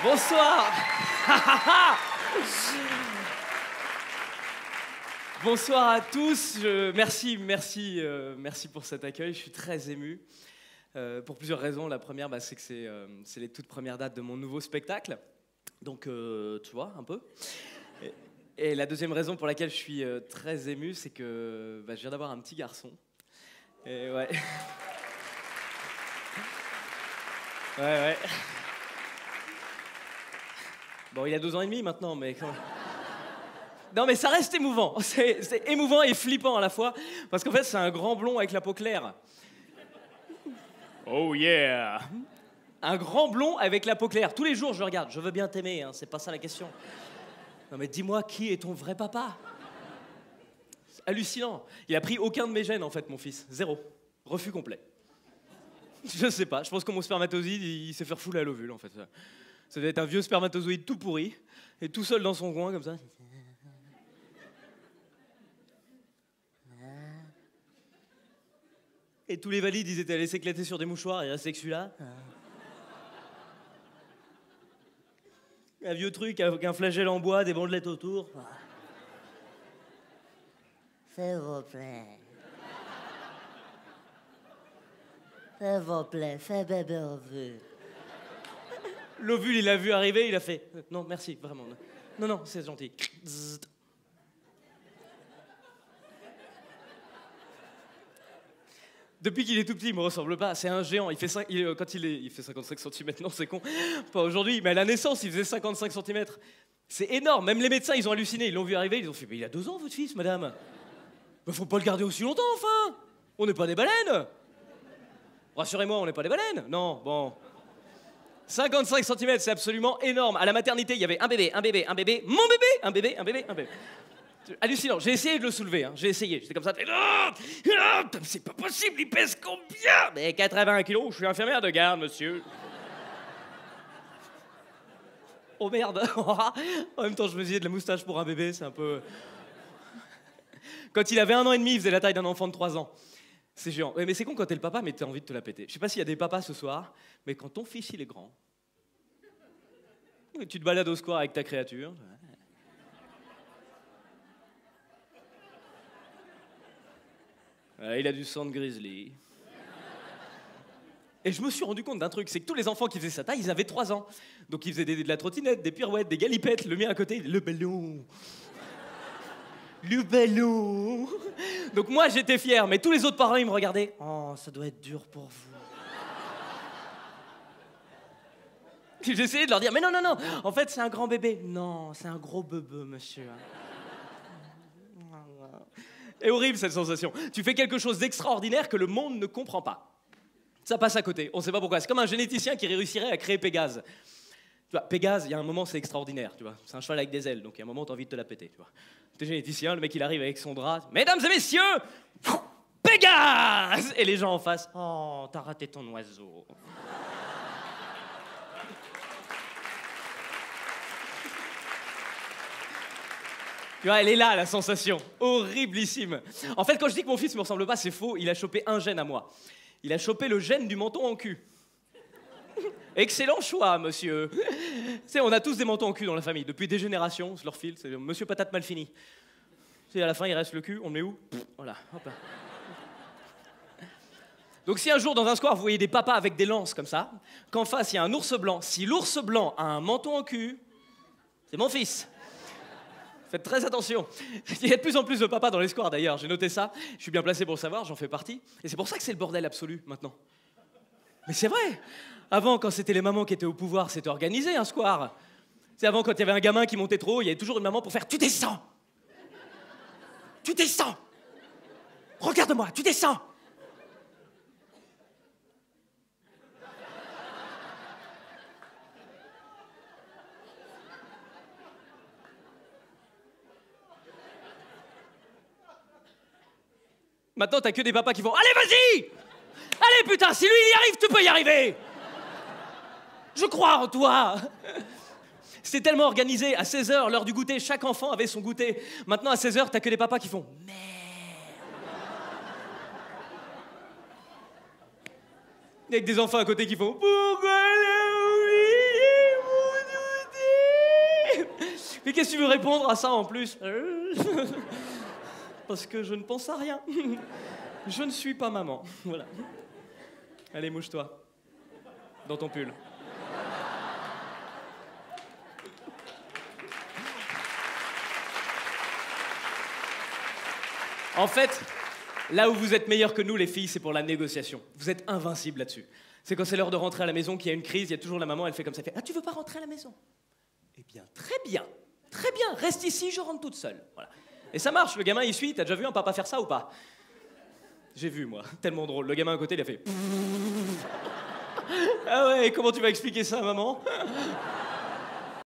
Bonsoir. Bonsoir à tous. Merci pour cet accueil. Je suis très ému pour plusieurs raisons. La première, c'est que c'est les toutes premières dates de mon nouveau spectacle. Donc, tu vois, un peu. Et la deuxième raison pour laquelle je suis très ému, c'est que je viens d'avoir un petit garçon. Et ouais. Ouais. Bon, il a 2 ans et demi maintenant, mais quand même. Non, mais ça reste émouvant. C'est émouvant et flippant à la fois, parce qu'en fait, c'est un grand blond avec la peau claire. Oh yeah! Un grand blond avec la peau claire. Tous les jours, je le regarde. Je veux bien t'aimer, hein, c'est pas ça la question. Non, mais dis-moi, qui est ton vrai papa? C'est hallucinant. Il a pris aucun de mes gènes, en fait, mon fils. 0. Refus complet. Je sais pas. Je pense que mon spermatozoïde, il s'est fait refouler à l'ovule, en fait. Ça devait être un vieux spermatozoïde tout pourri, et tout seul dans son coin, comme ça. Et tous les valides, ils étaient allés s'éclater sur des mouchoirs, et il restait que celui-là. Un vieux truc avec un flagelle en bois, des bandelettes autour. S'il vous plaît. S'il vous plaît, fais bébé ovule. L'ovule, il l'a vu arriver, il a fait « Non, merci, vraiment. Non, c'est gentil. » Depuis qu'il est tout petit, il me ressemble pas. C'est un géant. Il fait 55 cm. Non, c'est con. Pas aujourd'hui, mais à la naissance, il faisait 55 cm. C'est énorme. Même les médecins, ils ont halluciné. Ils l'ont vu arriver. Ils ont fait « Mais il a 2 ans, votre fils, madame. Faut pas le garder aussi longtemps, enfin. On n'est pas des baleines. Rassurez-moi, on n'est pas des baleines. Non, bon. 55 cm, c'est absolument énorme. À la maternité, il y avait un bébé, mon bébé, un bébé. Hallucinant. J'ai essayé de le soulever, hein. J'ai essayé. J'étais comme ça. C'est pas possible, il pèse combien? Mais 80 kilos, je suis infirmière de garde, monsieur. Oh merde. En même temps, je me disais de la moustache pour un bébé, c'est un peu... Quand il avait 1 an et demi, il faisait la taille d'un enfant de 3 ans. C'est géant. Ouais, mais c'est con quand t'es le papa, mais t'as envie de te la péter. Je sais pas s'il y a des papas ce soir, mais quand ton fils, il est grand, tu te balades au square avec ta créature. Ouais, il a du sang de grizzly. Et je me suis rendu compte d'un truc, c'est que tous les enfants qui faisaient sa taille, ils avaient 3 ans. Donc ils faisaient de la trottinette, des pirouettes, des galipettes, le mien à côté, le ballon. Le ballon. Donc moi, j'étais fier, mais tous les autres parents, ils me regardaient. Oh, ça doit être dur pour vous. J'essayais de leur dire, mais non, en fait, c'est un grand bébé. Non, c'est un gros bebeu, monsieur. C'est horrible, cette sensation. Tu fais quelque chose d'extraordinaire que le monde ne comprend pas. Ça passe à côté, on sait pas pourquoi. C'est comme un généticien qui réussirait à créer Pégase. Tu vois, Pégase, il y a un moment, c'est extraordinaire, tu vois. C'est un cheval avec des ailes, donc il y a un moment, t'as envie de te la péter, tu vois. T'es généticien, le mec, il arrive avec son drap. Mesdames et messieurs, Pégase! Et les gens en face, oh, t'as raté ton oiseau. Tu vois, elle est là, la sensation. Horriblissime. En fait, quand je dis que mon fils me ressemble pas, c'est faux. Il a chopé un gène à moi. Il a chopé le gène du menton en cul. Excellent choix, monsieur. Tu sais, on a tous des mentons en cul dans la famille. Depuis des générations, je leur file. C'est monsieur patate mal fini. Tu sais, à la fin, il reste le cul. On le met où? Voilà, hop là. Donc si un jour, dans un square, vous voyez des papas avec des lances comme ça, qu'en face, il y a un ours blanc. Si l'ours blanc a un menton en cul, c'est mon fils. Faites très attention. Il y a de plus en plus de papas dans les squares, d'ailleurs. J'ai noté ça. Je suis bien placé pour le savoir, j'en fais partie. Et c'est pour ça que c'est le bordel absolu, maintenant. Mais c'est vrai. Avant, quand c'était les mamans qui étaient au pouvoir, c'était organisé, un square. C'est avant, quand il y avait un gamin qui montait trop, il y avait toujours une maman pour faire « Tu descends ! Tu descends ! Regarde-moi, tu descends !» Maintenant, t'as que des papas qui font « Allez, vas-y! Allez, putain, si lui, il y arrive, tu peux y arriver! Je crois en toi !» C'était tellement organisé. À 16h, l'heure du goûter, chaque enfant avait son goûter. Maintenant, à 16h, t'as que des papas qui font « Merde !» Avec des enfants à côté qui font « Pourquoi l'as oublié, mon qu'est-ce que tu veux répondre à ça en plus? Parce que je ne pense à rien. Je ne suis pas maman. Voilà. Allez, mouche-toi. Dans ton pull. En fait, là où vous êtes meilleurs que nous, les filles, c'est pour la négociation. Vous êtes invincibles là-dessus. C'est quand c'est l'heure de rentrer à la maison qu'il y a une crise, il y a toujours la maman, elle fait comme ça, elle fait « Ah, tu veux pas rentrer à la maison ?» Eh bien, très bien, reste ici, je rentre toute seule. Voilà. Et ça marche, le gamin il suit, t'as déjà vu un papa faire ça ou pas? J'ai vu, moi, tellement drôle. Le gamin à côté, il a fait « Ah ouais, comment tu vas expliquer ça, maman ?»